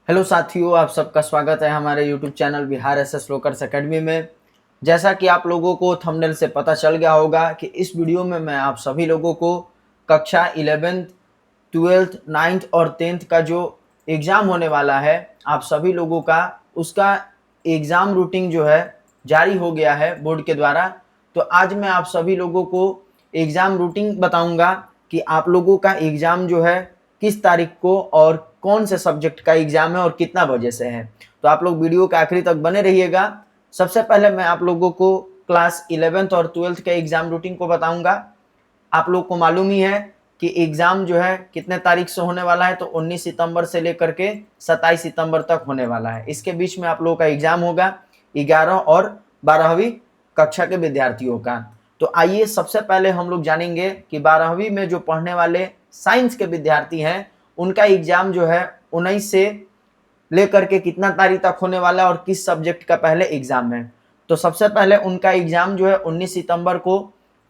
Hello साथियों, आप सबका स्वागत है हमारे YouTube channel Bihar SS lockers academy में। जैसा कि आप लोगों को थंबनेल से पता चल गया होगा कि इस वीडियो में मैं आप सभी लोगों को कक्षा 11th, 12th, 9th और 10th का जो एग्ज़ाम होने वाला है, आप सभी लोगों का उसका एग्ज़ाम रूटीन जो है जारी हो गया है बोर्ड के द्वारा। तो आज मैं आप सभी लोगों को एग्ज़ाम रूटीन बताऊंगा कि आप लोगों का एग्ज़ाम जो है किस तारीख को और कौन से सब्जेक्ट का एग्ज़ाम है और कितना बजे से है। तो आप लोग वीडियो के आखिरी तक बने रहिएगा। सबसे पहले मैं आप लोगों को क्लास 11th और 12th के एग्ज़ाम रूटीन को बताऊंगा। आप लोग को मालूम ही है कि एग्ज़ाम जो है कितने तारीख से होने वाला है, तो 19 सितंबर से लेकर के 27 सितंबर तक होने वाला है। इसके बीच में आप लोगों का एग्ज़ाम होगा 11 और 12वीं कक्षा के विद्यार्थियों का। तो आइए सबसे पहले हम लोग जानेंगे कि 12वीं में जो पढ़ने वाले साइंस के विद्यार्थी हैं उनका एग्ज़ाम जो है 19 से लेकर के कितना तारीख तक होने वाला है और किस सब्जेक्ट का पहले एग्ज़ाम है। तो सबसे पहले उनका एग्ज़ाम जो है 19 सितंबर को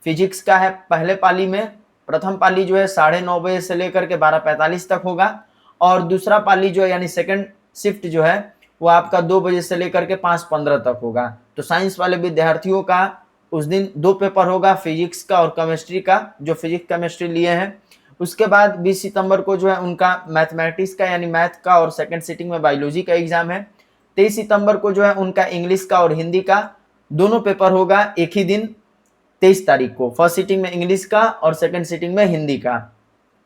फिजिक्स का है। पहले पाली में प्रथम पाली जो है 9:30 बजे से लेकर के 12:45 तक होगा और दूसरा पाली जो है यानी सेकंड शिफ्ट जो है वो आपका 2 बजे से लेकर के 5:15 तक होगा। तो साइंस वाले विद्यार्थियों का उस दिन 2 पेपर होगा, फिजिक्स का और केमिस्ट्री का, जो फिजिक्स केमिस्ट्री लिए हैं। उसके बाद 20 सितंबर को जो है उनका मैथमेटिक्स का यानी मैथ का और सेकंड सिटिंग में बायोलॉजी का एग्जाम है। 23 सितंबर को जो है उनका इंग्लिश का और हिंदी का दोनों पेपर होगा एक ही दिन, 23 तारीख को, फर्स्ट सिटिंग में इंग्लिश का और सेकंड सिटिंग में हिंदी का।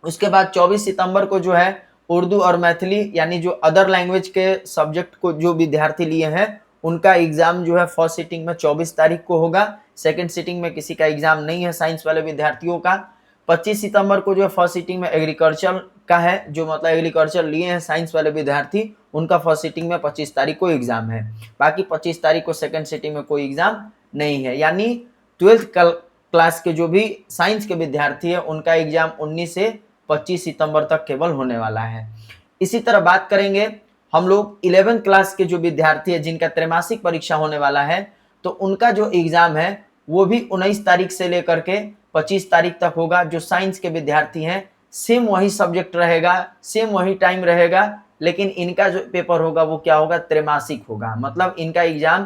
उसके बाद 24 सितंबर को जो है उर्दू और मैथिली यानी जो अदर लैंग्वेज के सब्जेक्ट को जो विद्यार्थी लिए हैं उनका एग्जाम जो है फर्स्ट सिटिंग में 24 तारीख को होगा। सेकंड सिटिंग में किसी का एग्जाम नहीं है साइंस वाले विद्यार्थियों का। 25 सितंबर को जो है फर्स्ट सिटिंग में एग्रीकल्चर का है, जो मतलब एग्रीकल्चर लिए हैं साइंस वाले विद्यार्थी, उनका फर्स्ट सिटिंग में 25 तारीख को एग्जाम है। बाकी 25 तारीख को सेकंड सिटिंग में कोई एग्जाम नहीं है। यानी 12th क्लास के जो भी साइंस के विद्यार्थी है उनका एग्जाम 19 से 25 सितंबर तक केवल होने वाला है। इसी तरह बात करेंगे हम लोग 11th क्लास के जो विद्यार्थी है जिनका त्रैमासिक परीक्षा होने वाला है, तो उनका जो एग्जाम है वो भी 19 तारीख से लेकर के 25 तारीख तक होगा। जो साइंस के विद्यार्थी हैं सेम वही सब्जेक्ट रहेगा, सेम वही टाइम रहेगा, लेकिन इनका जो पेपर होगा वो क्या होगा, त्रैमासिक होगा। मतलब इनका एग्जाम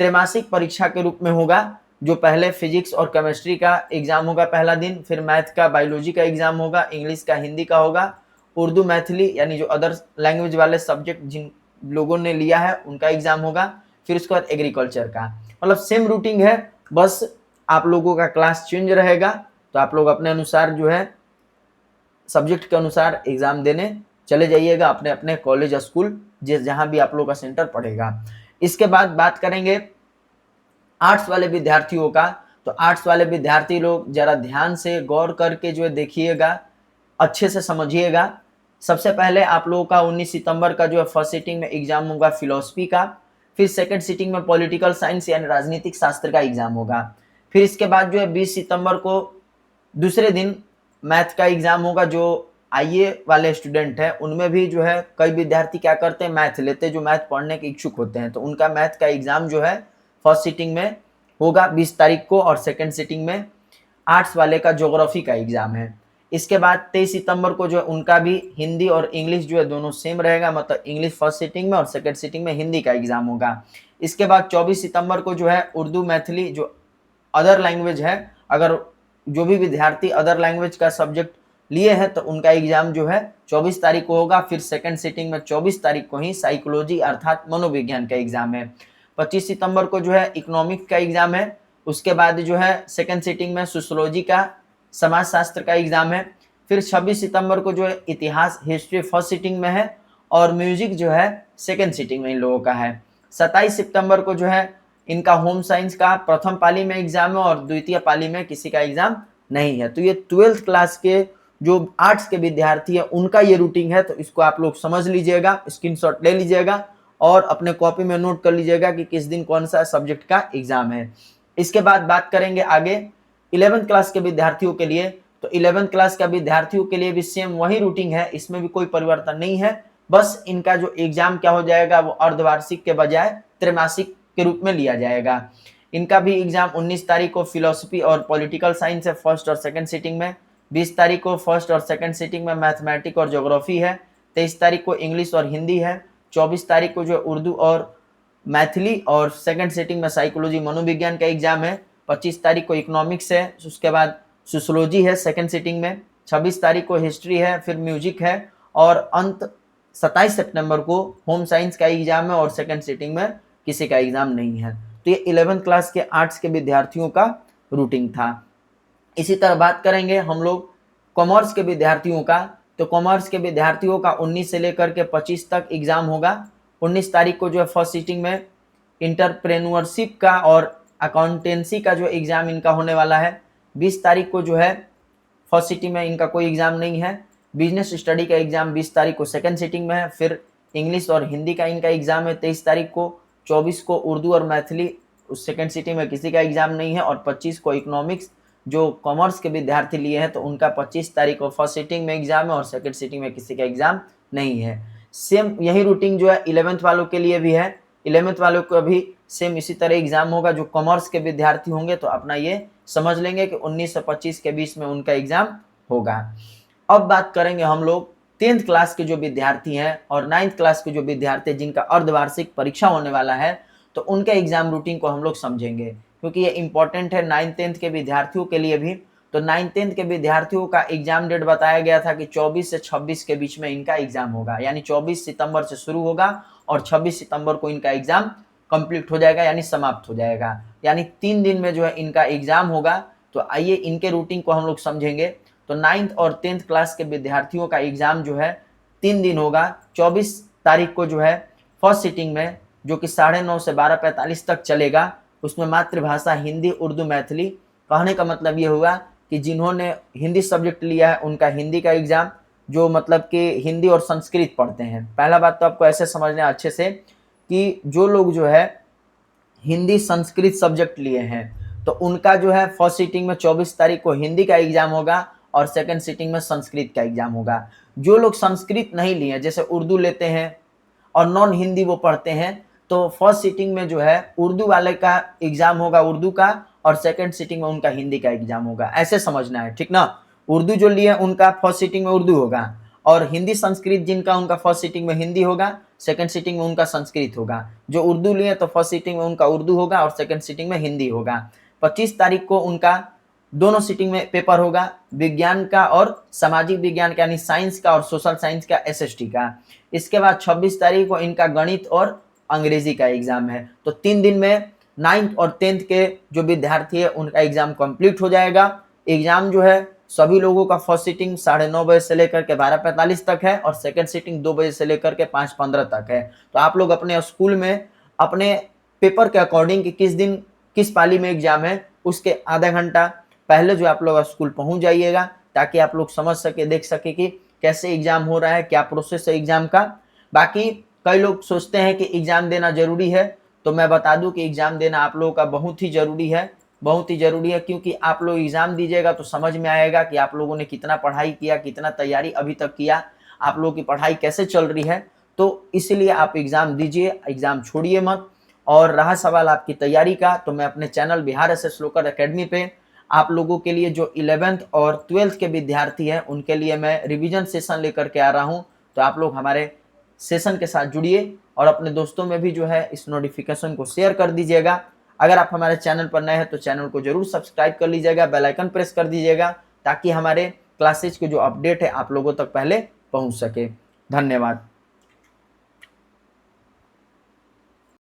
त्रैमासिक परीक्षा के रूप में होगा। जो पहले फिजिक्स और केमिस्ट्री का एग्जाम होगा पहला दिन, फिर मैथ का बायोलॉजी का एग्जाम होगा, इंग्लिश का हिंदी का होगा, उर्दू मैथिली यानी जो अदर लैंग्वेज वाले सब्जेक्ट जिन लोगों ने लिया है उनका एग्जाम होगा, फिर उसके बाद एग्रीकल्चर का। मतलब सेम रूटीन है, बस आप लोगों का क्लास चेंज रहेगा। तो आप लोग अपने अनुसार जो है सब्जेक्ट के अनुसार एग्जाम देने चले जाइएगा अपने अपने कॉलेज स्कूल जहाँ भी आप लोग का सेंटर पड़ेगा। इसके बाद बात करेंगे आर्ट्स वाले विद्यार्थियों का। तो आर्ट्स वाले विद्यार्थी लोग जरा ध्यान से गौर करके जो है देखिएगा, अच्छे से समझिएगा। सबसे पहले आप लोगों का 19 सितंबर का जो है फर्स्ट सिटिंग में एग्जाम होगा फिलोसफी का, फिर सेकंड सिटिंग में पॉलिटिकल साइंस यानी राजनीतिक शास्त्र का एग्जाम होगा। फिर इसके बाद जो है 20 सितंबर को दूसरे दिन मैथ का एग्जाम होगा। जो आईए वाले स्टूडेंट हैं उनमें भी जो है कई विद्यार्थी क्या करते हैं, मैथ लेते हैं, जो मैथ पढ़ने के इच्छुक होते हैं, तो उनका मैथ का एग्जाम जो है फर्स्ट सिटिंग में होगा 20 तारीख को और सेकंड सिटिंग में आर्ट्स वाले का ज्योग्राफी का एग्जाम है। इसके बाद 23 सितंबर को जो है उनका भी हिंदी और इंग्लिश जो है दोनों सेम रहेगा, मतलब इंग्लिश फर्स्ट सिटिंग में और सेकंड सिटिंग में हिंदी का एग्जाम होगा। इसके बाद 24 सितंबर को जो है उर्दू मैथिली जो अदर लैंग्वेज है, अगर जो भी विद्यार्थी अदर लैंग्वेज का सब्जेक्ट लिए हैं तो उनका एग्जाम जो है 24 तारीख को होगा। फिर सेकंड सिटिंग में 24 तारीख को ही साइकोलॉजी अर्थात मनोविज्ञान का एग्जाम है। 25 सितंबर को जो है इकोनॉमिक्स का एग्जाम है। उसके बाद जो है सेकंड सिटिंग में सोशियोलॉजी का समाजशास्त्र का एग्जाम है। फिर 26 सितंबर को जो है इतिहास हिस्ट्री फर्स्ट सिटिंग में है और म्यूजिक जो है सेकंड सिटिंग में इन लोगों का है। 27 सितंबर को जो है इनका होम साइंस का प्रथम पाली में एग्जाम है और द्वितीय पाली में किसी का एग्जाम नहीं है। तो ये 12th क्लास के जो आर्ट्स के विद्यार्थी है उनका ये रूटीन है। तो इसको आप लोग समझ लीजिएगा, स्क्रीनशॉट ले लीजिएगा और अपने कॉपी में नोट कर लीजिएगा कि किस दिन कौन सा सब्जेक्ट का एग्जाम है। इसके बाद बात करेंगे आगे 11th क्लास के विद्यार्थियों के लिए। तो 11th क्लास का विद्यार्थियों के लिए भी सेम वही रूटीन है, इसमें भी कोई परिवर्तन नहीं है। बस इनका जो एग्जाम क्या हो जाएगा वो अर्धवार्षिक के बजाय त्रैमासिक के रूप में लिया जाएगा। इनका भी एग्जाम 19 तारीख को फिलोसफी और पॉलिटिकल साइंस है फर्स्ट और सेकंड सिटिंग में, 20 तारीख को फर्स्ट और सेकंड सिटिंग में मैथमेटिक्स और ज्योग्राफी है, 23 तारीख को इंग्लिश और हिंदी है, 24 तारीख को जो है उर्दू और मैथिली, और सेकंड सिटिंग में साइकोलॉजी मनोविज्ञान का एग्जाम है। 25 तारीख को इकोनॉमिक्स है, उसके बाद सोशियोलॉजी है सेकंड सिटिंग में। 26 तारीख को हिस्ट्री है, फिर म्यूजिक है, और अंत 27 सितंबर को होम साइंस का एग्जाम है, और सेकंड सिटिंग में किसी का एग्जाम नहीं है। तो ये 11th क्लास के आर्ट्स के विद्यार्थियों का रूटीन था। इसी तरह बात करेंगे हम लोग कॉमर्स के विद्यार्थियों का। तो कॉमर्स के विद्यार्थियों का 19 से लेकर के 25 तक एग्जाम होगा। 19 तारीख को जो है फर्स्ट सीटिंग में इंटरप्रेन्योरशिप का और अकाउंटेंसी का जो एग्जाम इनका होने वाला है। 20 तारीख को जो है फर्स्ट सीटिंग में इनका कोई एग्जाम नहीं है। बिजनेस स्टडी का एग्जाम 20 तारीख को सेकंड सीटिंग में है। फिर इंग्लिश और हिंदी का इनका एग्जाम है 23 तारीख को। 24 को उर्दू और मैथिली उस सेकंड सीटिंग में किसी का एग्जाम नहीं है। और 25 को इकोनॉमिक्स जो कॉमर्स के विद्यार्थी लिए हैं तो उनका 25 तारीख को फर्स्ट सीटिंग में एग्जाम है, और सेकंड सीटिंग में किसी का एग्जाम नहीं है। सेम यही रूटीन जो है 11th वालों के लिए भी है। 11th वालों को भी सेम इसी तरह एग्जाम होगा। जो कॉमर्स के विद्यार्थी होंगे तो अपना ये समझ लेंगे कि 19 से 25 के बीच में उनका एग्जाम होगा। अब बात करेंगे हम लोग 10th क्लास के जो विद्यार्थी हैं और 9th क्लास के जो विद्यार्थी हैं जिनका अर्धवार्षिक परीक्षा होने वाला है, तो उनके एग्जाम रूटीन को हम लोग समझेंगे, क्योंकि ये इंपॉर्टेंट है 9th 10th के विद्यार्थियों के लिए भी। तो 9th 10th के विद्यार्थियों का एग्जाम डेट बताया गया था कि 24 से 26 के बीच में इनका एग्जाम होगा, यानी 24 सितंबर से शुरू होगा और 26 सितंबर को इनका एग्जाम कंप्लीट हो जाएगा, यानी समाप्त हो जाएगा। यानी 3 दिन में जो है इनका एग्जाम होगा। तो आइए इनके रूटीन को हम लोग समझेंगे। तो 9th और 10th क्लास के विद्यार्थियों का एग्जाम जो है 3 दिन होगा। 24 तारीख को जो है फर्स्ट सीटिंग में, जो कि 9:30 से 12:45 तक चलेगा, उसमें मातृभाषा हिंदी, उर्दू, मैथिली। कहने का मतलब ये हुआ कि जिन्होंने हिंदी सब्जेक्ट लिया है उनका हिंदी का एग्जाम, जो मतलब कि हिंदी और संस्कृत पढ़ते हैं। पहला बात तो आपको ऐसे समझना अच्छे से कि जो लोग जो है हिंदी संस्कृत सब्जेक्ट लिए हैं तो उनका जो है फर्स्ट सीटिंग में 24 तारीख को हिंदी का एग्जाम होगा और सेकंड सीटिंग में संस्कृत का एग्जाम होगा। जो लोग संस्कृत नहीं लिए, जैसे उर्दू लेते हैं और नॉन हिंदी वो पढ़ते हैं, तो फर्स्ट सीटिंग में जो है उर्दू वाले का एग्जाम होगा उर्दू का, और सेकंड सीटिंग में उनका हिंदी का एग्जाम होगा। ऐसे समझना है, ठीक ना। उर्दू जो लिए उनका फर्स्ट सीटिंग में उर्दू होगा, और हिंदी संस्कृत जिनका उनका फर्स्ट सीटिंग में हिंदी होगा, सेकंड सीटिंग में उनका संस्कृत होगा। जो उर्दू लिए तो फर्स्ट सीटिंग में उनका उर्दू होगा और सेकंड सीटिंग में हिंदी होगा। 25 तारीख को उनका दोनों सीटिंग में पेपर होगा, विज्ञान का और सामाजिक विज्ञान का, यानी साइंस का और सोशल साइंस का, एसएसटी का। इसके बाद 26 तारीख को इनका गणित और अंग्रेजी का एग्जाम है। तो 3 दिन में 9th और 10th के जो विद्यार्थी है उनका एग्जाम कंप्लीट हो जाएगा। एग्जाम जो है सभी लोगों का फर्स्ट सीटिंग 9:30 बजे से लेकर के 12:45 तक है, और सेकंड सीटिंग 2 बजे से लेकर के 5:15 तक है। तो आप लोग अपने स्कूल में अपने पेपर के अकॉर्डिंग कि किस दिन किस पाली में एग्जाम है, उसके आधा घंटा पहले जो आप लोग स्कूल पहुंच जाइएगा, ताकि आप लोग समझ सके, देख सके कि कैसे एग्जाम हो रहा है, क्या प्रोसेस है एग्जाम का। बाकी कई लोग सोचते हैं कि एग्जाम देना जरूरी है, तो मैं बता दूं कि एग्जाम देना आप लोगों का बहुत ही जरूरी है, बहुत ही जरूरी है। क्योंकि आप लोग एग्जाम दीजिएगा तो समझ में आएगा कि आप लोगों ने कितना पढ़ाई किया, कितना तैयारी अभी तक किया, आप लोगों की पढ़ाई कैसे चल रही है। तो इसलिए आप एग्जाम दीजिए, एग्जाम छोड़िए मत। और रहा सवाल आपकी तैयारी का, तो मैं अपने चैनल बिहार एसएस श्लोकर एकेडमी पे आप लोगों के लिए जो 11th और 12th के विद्यार्थी हैं उनके लिए मैं रिवीजन सेशन लेकर के आ रहा हूं। तो आप लोग हमारे सेशन के साथ जुड़िए और अपने दोस्तों में भी जो है इस नोटिफिकेशन को शेयर कर दीजिएगा। अगर आप हमारे चैनल पर नए हैं तो चैनल को जरूर सब्सक्राइब कर लीजिएगा, बेल आइकन प्रेस कर दीजिएगा, ताकि हमारे क्लासेज के जो अपडेट है आप लोगों तक पहले पहुंच सके। धन्यवाद।